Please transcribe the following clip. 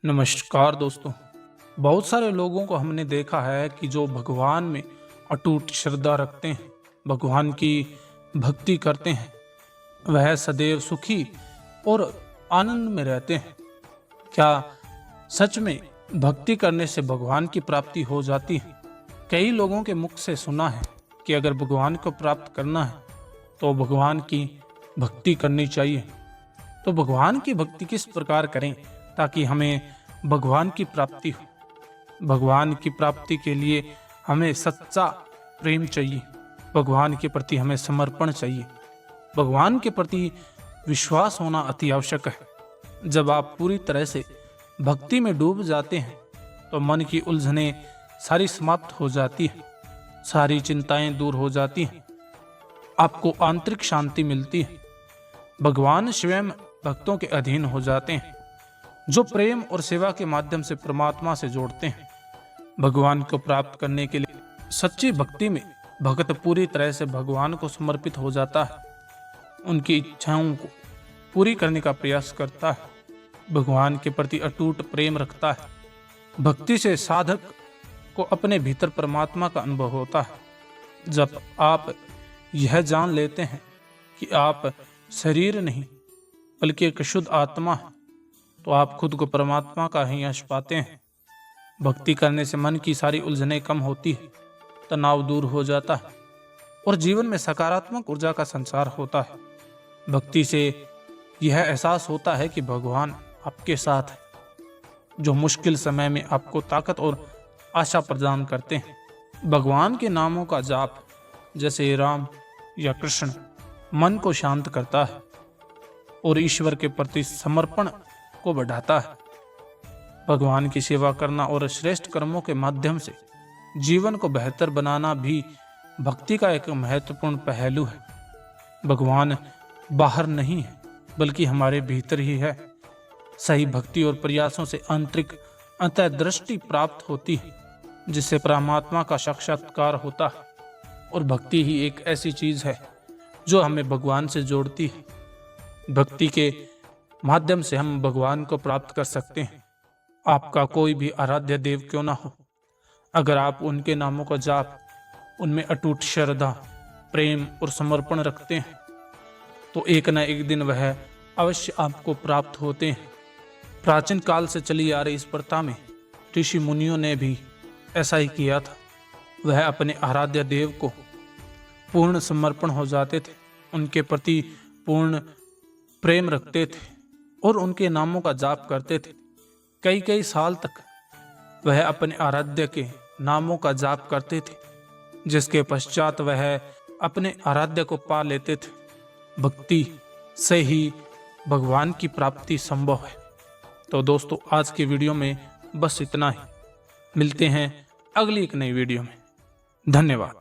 नमस्कार दोस्तों। बहुत सारे लोगों को हमने देखा है कि जो भगवान में अटूट श्रद्धा रखते हैं, भगवान की भक्ति करते हैं, वह सदैव सुखी और आनंद में रहते हैं। क्या सच में भक्ति करने से भगवान की प्राप्ति हो जाती है? कई लोगों के मुख से सुना है कि अगर भगवान को प्राप्त करना है तो भगवान की भक्ति करनी चाहिए। तो भगवान की भक्ति किस प्रकार करें ताकि हमें भगवान की प्राप्ति हो? भगवान की प्राप्ति के लिए हमें सच्चा प्रेम चाहिए, भगवान के प्रति हमें समर्पण चाहिए, भगवान के प्रति विश्वास होना अति आवश्यक है। जब आप पूरी तरह से भक्ति में डूब जाते हैं तो मन की उलझनें सारी समाप्त हो जाती है, सारी चिंताएं दूर हो जाती हैं, आपको आंतरिक शांति मिलती है। भगवान स्वयं भक्तों के अधीन हो जाते हैं जो प्रेम और सेवा के माध्यम से परमात्मा से जोड़ते हैं। भगवान को प्राप्त करने के लिए सच्ची भक्ति में भक्त पूरी तरह से भगवान को समर्पित हो जाता है, उनकी इच्छाओं को पूरी करने का प्रयास करता है, भगवान के प्रति अटूट प्रेम रखता है। भक्ति से साधक को अपने भीतर परमात्मा का अनुभव होता है। जब आप यह जान लेते हैं कि आप शरीर नहीं बल्कि एक शुद्ध आत्मा है, तो आप खुद को परमात्मा का ही यश पाते हैं। भक्ति करने से मन की सारी उलझनें कम होती है, तनाव दूर हो जाता है और जीवन में सकारात्मक ऊर्जा का संचार होता है। भक्ति से यह एहसास होता है कि भगवान आपके साथ है, जो मुश्किल समय में आपको ताकत और आशा प्रदान करते हैं। भगवान के नामों का जाप जैसे राम या कृष्ण मन को शांत करता है और ईश्वर के प्रति समर्पण को बढ़ाता है। भगवान की सेवा करना और श्रेष्ठ कर्मों के माध्यम से जीवन को बेहतर बनाना भी भक्ति का एक महत्वपूर्ण पहलू है। भगवान बाहर नहीं है बल्कि हमारे भीतर ही है। सही भक्ति और प्रयासों से आंतरिक अंतर्दृष्टि प्राप्त होती है जिससे परमात्मा का साक्षात्कार होता है। और भक्ति ही एक ऐसी चीज है जो हमें भगवान से जोड़ती है। भक्ति के माध्यम से हम भगवान को प्राप्त कर सकते हैं। आपका कोई भी आराध्य देव क्यों ना हो, अगर आप उनके नामों का जाप, उनमें अटूट श्रद्धा, प्रेम और समर्पण रखते हैं तो एक न एक दिन वह अवश्य आपको प्राप्त होते हैं। प्राचीन काल से चली आ रही इस प्रथा में ऋषि मुनियों ने भी ऐसा ही किया था। वह अपने आराध्य देव को पूर्ण समर्पण हो जाते थे, उनके प्रति पूर्ण प्रेम रखते थे और उनके नामों का जाप करते थे। कई कई साल तक वह अपने आराध्य के नामों का जाप करते थे, जिसके पश्चात वह अपने आराध्य को पा लेते थे। भक्ति से ही भगवान की प्राप्ति संभव है। तो दोस्तों, आज की वीडियो में बस इतना ही। मिलते हैं अगली एक नई वीडियो में। धन्यवाद।